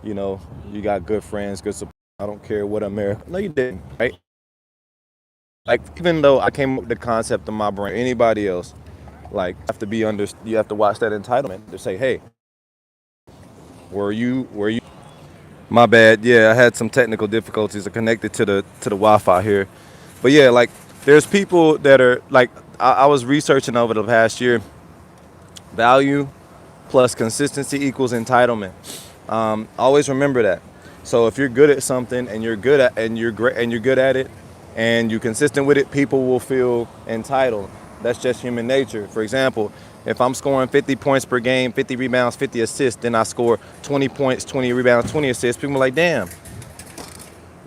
You know, you got good friends, good support. I don't care what America. No, you didn't, right? Like even though I came up with the concept of my brain, anybody else, like have to be under. You have to watch that entitlement to say, hey, were you? My bad. Yeah, I had some technical difficulties connected to the Wi-Fi here, but yeah, like there's people that are like I was researching over the past year. Value plus consistency equals entitlement. Always remember that. So if you're good at something and you're good at and you're great and you're good at it and you're consistent with it, people will feel entitled. That's just human nature. For example, if I'm scoring 50 points per game, 50 rebounds, 50 assists, then I score 20 points, 20 rebounds, 20 assists, people are like, damn,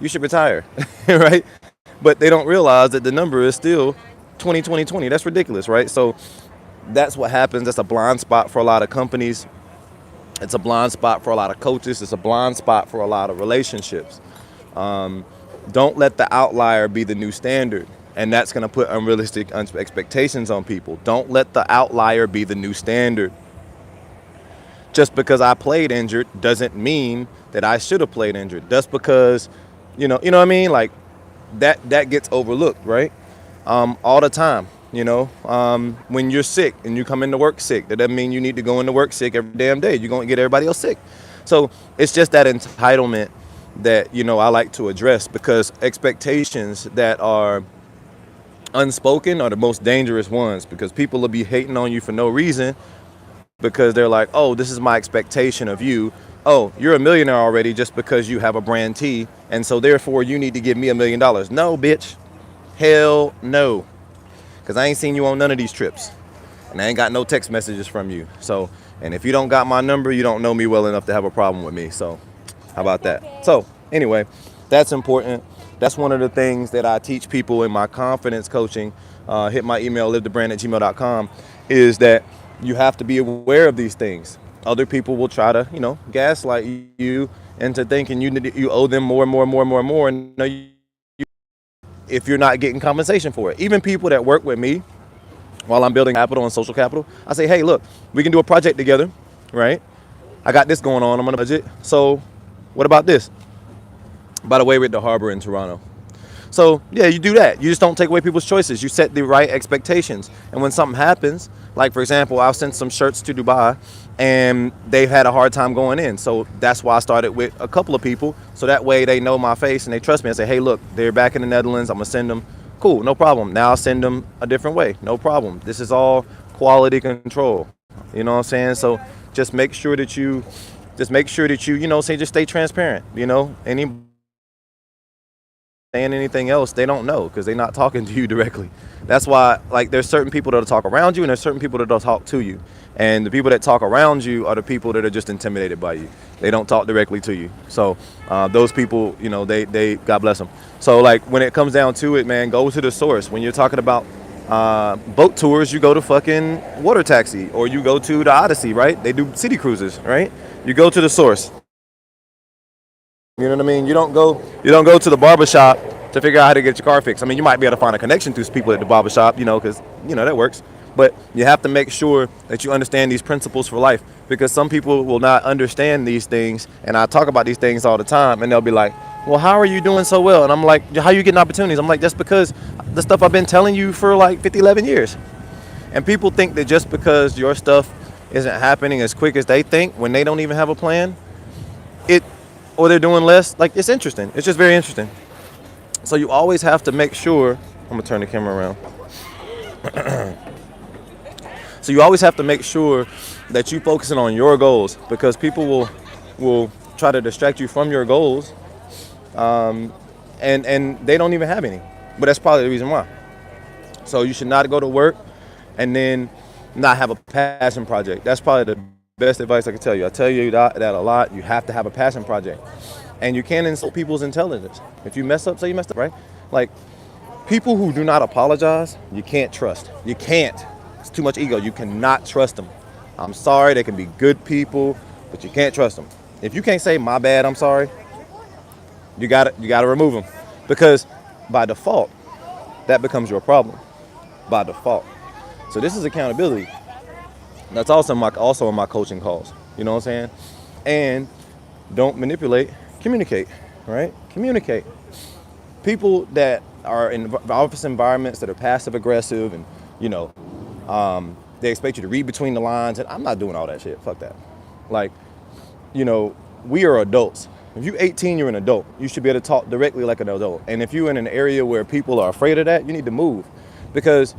you should retire, right? But they don't realize that the number is still 20, 20, 20. That's ridiculous, right? So that's what happens. That's a blind spot for a lot of companies. It's a blind spot for a lot of coaches. It's a blind spot for a lot of relationships. Don't let the outlier be the new standard. And that's going to put unrealistic expectations on people. Don't let the outlier be the new standard. Just because I played injured doesn't mean that I should have played injured. Just because, you know what I mean? Like that gets overlooked, right? All the time. When you're sick and you come into work sick, that doesn't mean you need to go into work sick every damn day. You're going to get everybody else sick. So it's just that entitlement that, I like to address, because expectations that are unspoken are the most dangerous ones, because people will be hating on you for no reason, because they're like, oh, this is my expectation of you. Oh, you're a millionaire already just because you have a brand T, and so therefore you need to give me $1 million. No, bitch. Hell no. Because I ain't seen you on none of these trips. And I ain't got no text messages from you. So, and if you don't got my number, you don't know me well enough to have a problem with me. So, how about that? So, anyway, that's important. That's one of the things that I teach people in my confidence coaching. Hit my email, livethebrand@gmail.com, is that you have to be aware of these things. Other people will try to, gaslight you into thinking you owe them more and more and more and more and more. And no, if you're not getting compensation for it. Even people that work with me while I'm building capital and social capital, I say, hey, look, we can do a project together, right? I got this going on. I'm on a budget. So what about this? By the way, we're at the harbor in Toronto. So yeah, you do that. You just don't take away people's choices. You set the right expectations. And when something happens, like for example, I've sent some shirts to Dubai and they've had a hard time going in. So that's why I started with a couple of people. So that way they know my face and they trust me. I say, hey, look, they're back in the Netherlands. I'm gonna send them. Cool, no problem. Now I'll send them a different way. No problem. This is all quality control. You know what I'm saying? So just make sure that you, just stay transparent. Any saying anything else, they don't know, because they're not talking to you directly. That's why, like, there's certain people that'll talk around you and there's certain people that'll talk to you. And the people that talk around you are the people that are just intimidated by you. They don't talk directly to you. So those people, they God bless them. So like when it comes down to it, man, go to the source. When you're talking about boat tours, you go to fucking Water Taxi, or you go to the Odyssey, right? They do city cruises, right? You go to the source. You know what I mean? You don't go to the barbershop to figure out how to get your car fixed. I mean, you might be able to find a connection through people at the barbershop, because, that works. But you have to make sure that you understand these principles for life, because some people will not understand these things. And I talk about these things all the time, and they'll be like, well, how are you doing so well? And I'm like, how are you getting opportunities? I'm like, that's because the stuff I've been telling you for like 50, 11 years. And people think that just because your stuff isn't happening as quick as they think when they don't even have a plan, or they're doing less, like, it's interesting. It's just very interesting. So you always have to make sure, I'm gonna turn the camera around. So you always have to make sure that you're focusing on your goals, because people will try to distract you from your goals, and they don't even have any. But that's probably the reason why. So you should not go to work and then not have a passion project. That's probably the best advice I can tell you. I tell you that a lot. You have to have a passion project. And you can't insult people's intelligence. If you mess up, say you messed up, right? Like, people who do not apologize, you can't trust. You can't. It's too much ego. You cannot trust them. I'm sorry, they can be good people, but you can't trust them. If you can't say, my bad, I'm sorry, you gotta remove them. Because by default, that becomes your problem. By default. So this is accountability. That's also in my coaching calls. You know what I'm saying? And don't manipulate, communicate, right? Communicate. People that are in office environments that are passive aggressive and, you know, they expect you to read between the lines, and I'm not doing all that shit. Fuck that. Like, you know, we are adults. If you're 18, you're an adult. You should be able to talk directly like an adult. And if you're in an area where people are afraid of that, you need to move. Because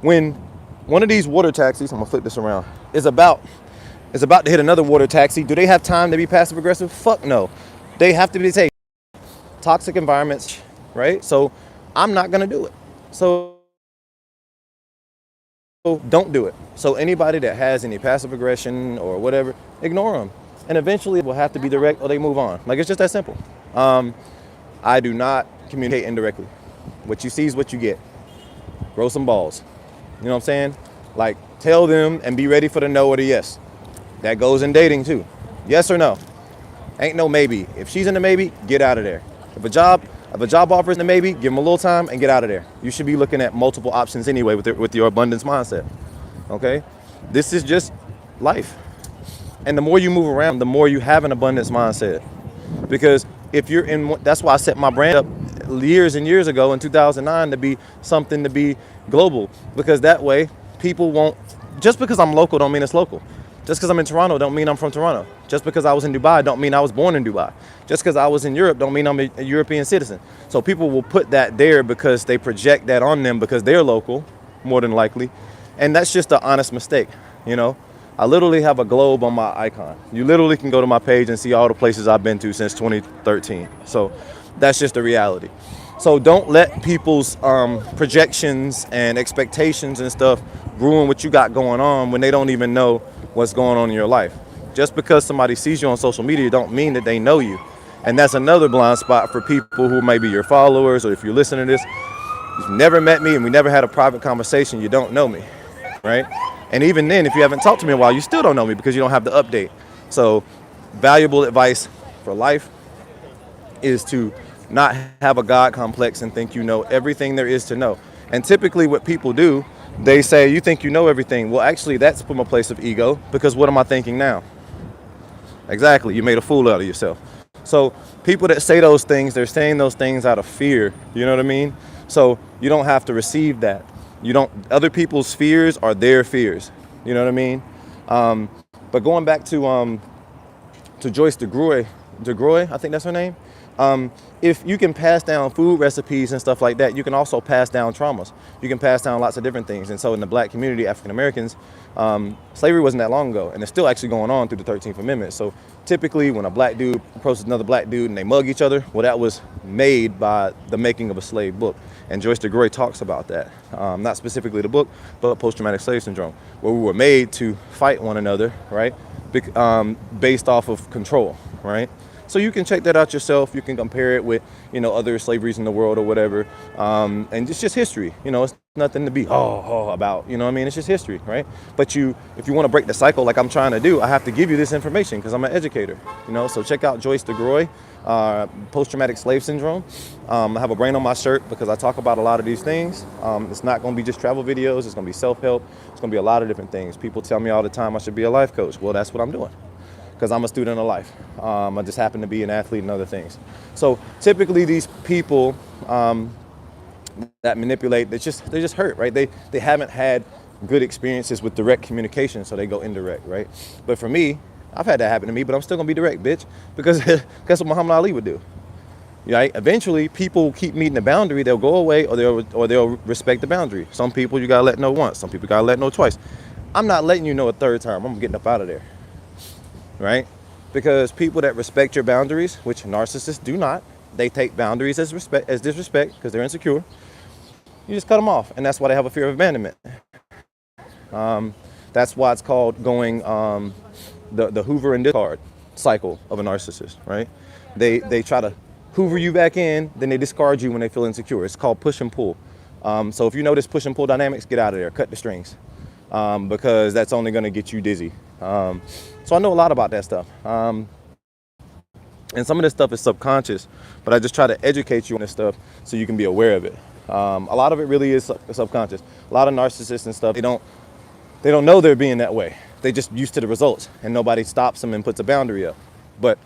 when one of these water taxis, I'm gonna flip this around, is about to hit another water taxi, do they have time to be passive aggressive? Fuck no. They have to be safe. Toxic environments, right? So I'm not gonna do it. So don't do it. So anybody that has any passive aggression or whatever, ignore them. And eventually it will have to be direct or they move on. Like, it's just that simple. I do not communicate indirectly. What you see is what you get. Grow some balls. You know what I'm saying? Like, tell them and be ready for the no or the yes. That goes in dating too. Yes or no. Ain't no maybe. If she's in the maybe, get out of there. If a job offer is in the maybe, give them a little time and get out of there. You should be looking at multiple options anyway with your abundance mindset. Okay? This is just life. And the more you move around, the more you have an abundance mindset. Because if you're in, that's why I set my brand up years and years ago in 2009 to be something to be global. Because that way, people won't, just because I'm local don't mean it's local. Just because I'm in Toronto don't mean I'm from Toronto. Just because I was in Dubai don't mean I was born in Dubai. Just because I was in Europe don't mean I'm a European citizen. So people will put that there because they project that on them because they're local, more than likely. And that's just an honest mistake, you know? I literally have a globe on my icon. You literally can go to my page and see all the places I've been to since 2013. So that's just the reality. So don't let people's projections and expectations and stuff ruin what you got going on when they don't even know what's going on in your life. Just because somebody sees you on social media don't mean that they know you. And that's another blind spot for people who may be your followers, or if you listen to this, you've never met me and we never had a private conversation, you don't know me, right? And even then, if you haven't talked to me in a while, you still don't know me because you don't have the update. So valuable advice for life is to not have a God complex and think you know everything there is to know. And typically what people do, they say, you think you know everything. Well, actually, that's from a place of ego, because what am I thinking now? Exactly, you made a fool out of yourself. So people that say those things, they're saying those things out of fear. You know what I mean? So you don't have to receive that. You don't. Other people's fears are their fears. You know what I mean? But going back to Joyce DeGroy, I think that's her name. If you can pass down food recipes and stuff like that, you can also pass down traumas. You can pass down lots of different things. And so in the black community, African Americans, slavery wasn't that long ago, and it's still actually going on through the 13th Amendment. So typically when a black dude approaches another black dude and they mug each other, well, that was made by the making of a slave book. And Joyce DeGroy talks about that. Not specifically the book, but post-traumatic slave syndrome, where we were made to fight one another, right? Based off of control, right? So you can check that out yourself. You can compare it with, you know, other slaveries in the world or whatever. And it's just history. You know, it's nothing to be about. You know what I mean? It's just history, right? But if you want to break the cycle like I'm trying to do, I have to give you this information because I'm an educator. You know, so check out Joyce DeGroy, post-traumatic slave syndrome. I have a brain on my shirt because I talk about a lot of these things. It's not going to be just travel videos. It's going to be self-help. It's going to be a lot of different things. People tell me all the time I should be a life coach. Well, that's what I'm doing, because I'm a student of life. I just happen to be an athlete and other things. So typically these people that manipulate, they just hurt, right? They haven't had good experiences with direct communication, so they go indirect, right? But for me, I've had that happen to me, but I'm still gonna be direct, bitch, because that's what Muhammad Ali would do. Right? Eventually, people keep meeting the boundary, they'll go away, or they'll respect the boundary. Some people you gotta let know once, some people gotta let know twice. I'm not letting you know a third time. I'm getting up out of there. Right? Because people that respect your boundaries, which narcissists do not, they take boundaries as disrespect because they're insecure. You just cut them off, and that's why they have a fear of abandonment. That's why it's called going the Hoover and discard cycle of a narcissist, right? They try to Hoover you back in, then they discard you when they feel insecure. It's called push and pull. So if you notice push and pull dynamics, get out of there, cut the strings, because that's only going to get you dizzy. So I know a lot about that stuff. And some of this stuff is subconscious, but I just try to educate you on this stuff so you can be aware of it. A lot of it really is subconscious. A lot of narcissists and stuff, they don't know they're being that way. They just used to the results, and nobody stops them and puts a boundary up. But